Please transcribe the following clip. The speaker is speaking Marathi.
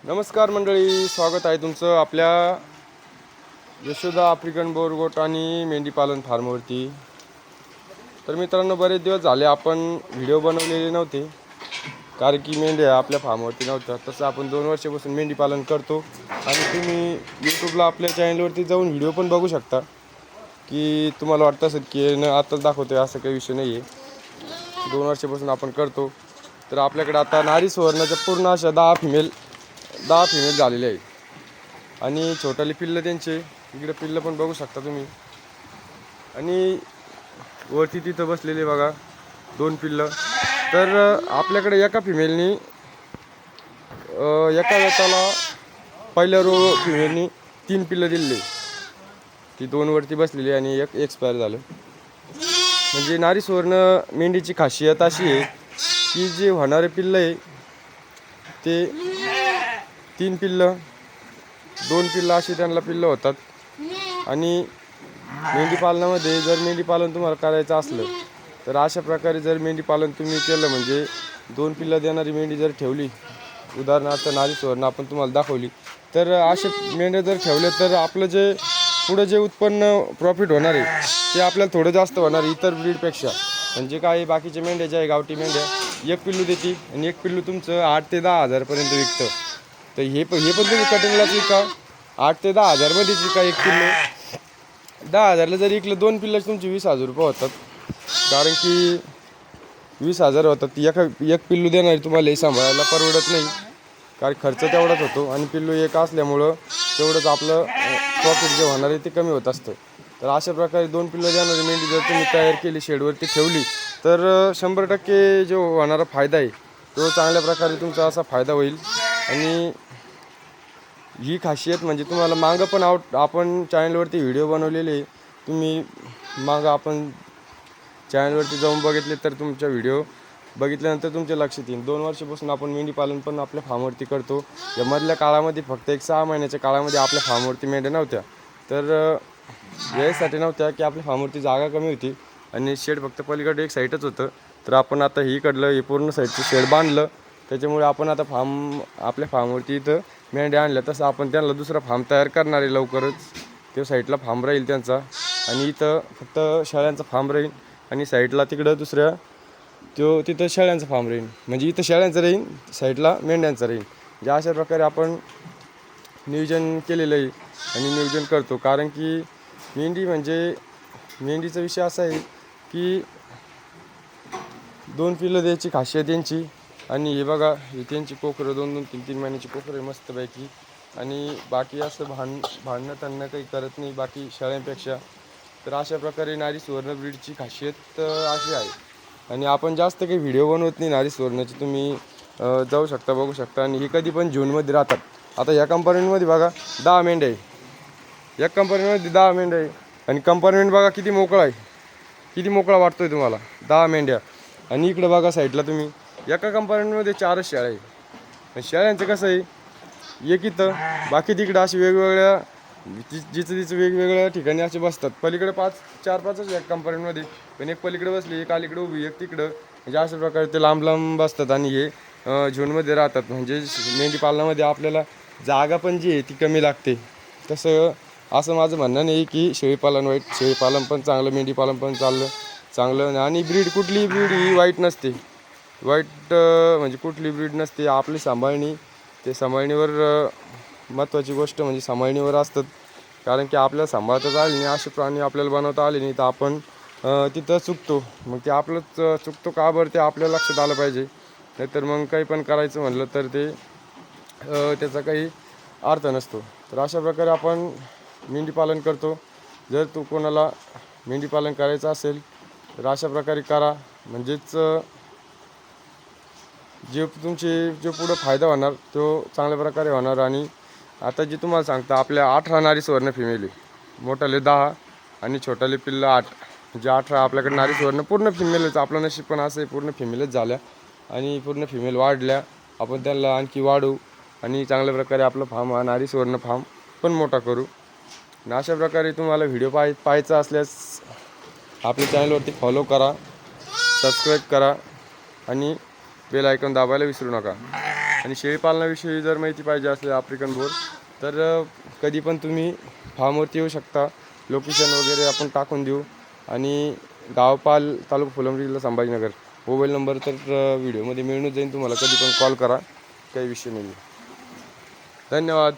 नमस्कार मंडळी, स्वागत आहे तुमचं आपल्या यशोदा आफ्रिकन बोरगोट आणि मेंढी पालन फार्मवरती। तर मित्रांनो, बरेच दिवस झाले आपण व्हिडिओ बनवलेले नव्हते, कारण की मेंढ्या आपल्या फार्मवरती नव्हत्या। तसं आपण 2 वर्षापासून मेंढी पालन करतो आणि तुम्ही यूट्यूबला आपल्या चॅनलवरती जाऊन व्हिडिओ पण बघू शकता। की तुम्हाला वाटतं असेल की आताच दाखवतोय, असं काही विषय नाही आहे। 2 वर्षापासून आपण करतो। तर आपल्याकडे आता नारी सुवर्णाच्या पूर्ण अशा 10 फिमेल झालेले आहेत आणि छोटाली पिल्लं त्यांचे इकडे पिल्लं पण बघू शकता तुम्ही। आणि वरती तिथं बसलेले बघा 2 पिल्लं। तर आपल्याकडे एका फिमेलनी एका वेताला पहिल्या फिमेलनी 3 पिल्लं दिले। ती 2 वरती बसलेली आणि एक एक्सपायर झालं। म्हणजे नारी सुवर्ण मेंढीची खासियत अशी आहे की जे होणारे पिल्लं आहे ते 3 पिल्लं 2 पिल्लं अशी त्यांना पिल्लं होतात। आणि मेंढी पालनामध्ये जर मेंढी पालन तुम्हाला करायचं असलं तर अशा प्रकारे जर मेंढी पालन तुम्ही केलं, म्हणजे 2 पिल्लं देणारी मेंढी जर ठेवली, उदाहरणार्थ नारी सुवर्ण आपण तुम्हाला दाखवली, तर असे मेंढ्या जर ठेवले तर आपलं जे पुढे जे उत्पन्न प्रॉफिट होणार आहे ते आपल्याला थोडं जास्त होणार इतर ब्रीडपेक्षा। म्हणजे काय, बाकीच्या मेंढ्या ज्या आहे गावठी मेंढ्या एक पिल्लू देते आणि एक पिल्लू तुमचं 8 ते 10 हजारपर्यंत विकतं। तर हे पण तुम्ही कटिंगलाच विका 8 ते 10 हजारमध्येच विका। एक पिल्लू 10 हजारला जर विकलं, 2 पिल्लाचे तुमचे 20,000 रुपये होतात। कारण की 20,000 होतात। एक पिल्लू देणारी तुम्हाला हे सांभाळायला परवडत नाही, कारण खर्च तेवढाच होतो आणि पिल्लू एक असल्यामुळं तेवढंच आपलं प्रॉफिट जे होणार आहे ते कमी होत असतं। तर अशा प्रकारे 2 पिल्लं देणारी मेंढी जर तुम्ही तयार केली, शेडवरती ठेवली, तर 100% जो होणारा फायदा आहे तो चांगल्या प्रकारे तुमचा असा फायदा होईल। आणि ही खासियत म्हणजे तुम्हाला मागं पण आपण चॅनलवरती व्हिडिओ बनवलेले, तुम्ही मागं आपण चॅनलवरती जाऊन बघितले तर तुमच्या व्हिडिओ बघितल्यानंतर तुमच्या लक्षात येईल। 2 वर्षापासून आपण मेंढी पालन पण आपल्या फार्मवरती करतो। या मधल्या काळामध्ये फक्त 6 महिन्याच्या काळामध्ये आपल्या फार्मवरती मेंढ्या नव्हत्या। तर यासाठी नव्हत्या की आपल्या फार्मवरती जागा कमी होती आणि शेड फक्त पलीकडे एक साईडच होतं। तर आपण आता ही कडलं हे पूर्ण साईडचं शेड बांधलं, त्याच्यामुळे आपण आता आपल्या फार्मवरती इथं मेंढ्या आणल्या। तसं आपण त्यांना दुसरा फार्म तयार करणार आहे लवकरच। तो साईडला फार्म राहील त्यांचा आणि इथं फक्त शेळ्यांचा फार्म राहील आणि साईडला तिकडं दुसऱ्या तिथं शेळ्यांचा फार्म राहील। म्हणजे इथं शेळ्यांचं राहील, साईडला मेंढ्यांचं राहील। म्हणजे अशा प्रकारे आपण नियोजन केलेलं आहे आणि नियोजन करतो। कारण की मेंढीचा विषय असा आहे की 2 पिल्लं द्यायची खासियत त्यांची। आणि हे बघा, हे त्यांची कोकरं 2-2, 3-3 महिन्याची कोकरं आहे मस्तपैकी। आणि बाकी असं भांडणं त्यांना काही करत नाही बाकी शेळ्यांपेक्षा। तर अशा प्रकारे नारी सुवर्ण ब्रीडची खासियत अशी आहे। आणि आपण जास्त काही व्हिडिओ बनवत नाही नारी सुवर्णाची, तुम्ही जाऊ शकता, बघू शकता। आणि हे कधी पण जूनमध्ये राहतात। आता या कंपार्टमेंटमध्ये बघा 10 मेंढ्या आहे, एक कंपार्टमेंटमध्ये 10 मेंढ्या आहे। आणि कंपार्टमेंट बघा किती मोकळा आहे, किती मोकळा वाटतोय तुम्हाला, 10 मेंढ्या। आणि इकडे बघा साईडला तुम्ही एका कंपार्टमेंटमध्ये 4च शेळ्या आहे। आणि शेळ्यांचं कसं आहे, एक इथं, बाकी तिकडं अशी वेगवेगळ्या जिचं तिचं वेगवेगळ्या ठिकाणी असे बसतात। पलीकडे 4-5च एक कंपार्टमेंटमध्ये, पण एक पलीकडे बसली, एक अलीकडे उभी, एक तिकडं। म्हणजे अशा प्रकारे ते लांब लांब बसतात आणि हे झोनमध्ये राहतात। म्हणजे मेंढी पालनामध्ये आपल्याला जागा पण जी आहे ती कमी लागते। तसं असं माझं म्हणणं नाही की शेळीपालन वाईट, शेळीपालन पण चांगलं, मेंढी पालन पण चांगलं। आणि ब्रीड, कुठली ब्रीड ही वाईट नसते, वाईट म्हणजे कुठली ब्रीड नसते। आपली सांभाळणी, ते सांभाळणीवर महत्त्वाची गोष्ट म्हणजे सांभाळणीवर असतात। कारण की आपल्याला सांभाळताच आले नाही, असे प्राणी आपल्याला बनवता आले नाही, तर आपण तिथं चुकतो। मग ते आपलंच चुकतो का बरं ते आपल्याला लक्षात आलं पाहिजे। नाहीतर मग काही पण करायचं म्हणलं तर ते त्याचा काही अर्थ नसतो। तर अशा प्रकारे आपण मेंढी पालन करतो। जर तू कोणाला मेंढी पालन करायचं असेल तर अशा प्रकारे करा, म्हणजेच जो पुढं फायदा होणार तो चांगल्या प्रकारे होणार। आणि आता जे तुम्हाला सांगता, आपल्या 18 नारी सुवर्ण फिमेल आहे, मोठाले 10 आणि छोटाले पिल्लं 8, म्हणजे 18 आपल्याकडे नारी सुवर्ण पूर्ण फिमेलच। आपलं नशीब पण असं आहे, पूर्ण फिमेलच झाल्या आणि पूर्ण फिमेल वाढल्या। आपण त्यांना आणखी वाढवू आणि चांगल्या प्रकारे आपलं फार्म, हा नारी सुवर्ण फार्म पण मोठा करू। आणि अशा प्रकारे तुम्हाला व्हिडिओ पाहायचा असल्यास आपल्या चॅनलवरती फॉलो करा, सबस्क्राईब करा आणि बेल आयकॉन दाबायला विसरू नका। आणि शेळीपालनाविषयी जर माहिती पाहिजे असले आफ्रिकन बोर तर कधी पण तुम्ही फार्मवरती येऊ शकता. लोकेशन वगैरे आपण टाकून देऊ. आणि गावपाल, तालुका फुलंब्री, जिल्हा संभाजीनगर. मोबाईल नंबर तर व्हिडिओमध्ये मिळूनच जाईल तुम्हाला. कधी पण कॉल करा, काही विषय नाही. धन्यवाद.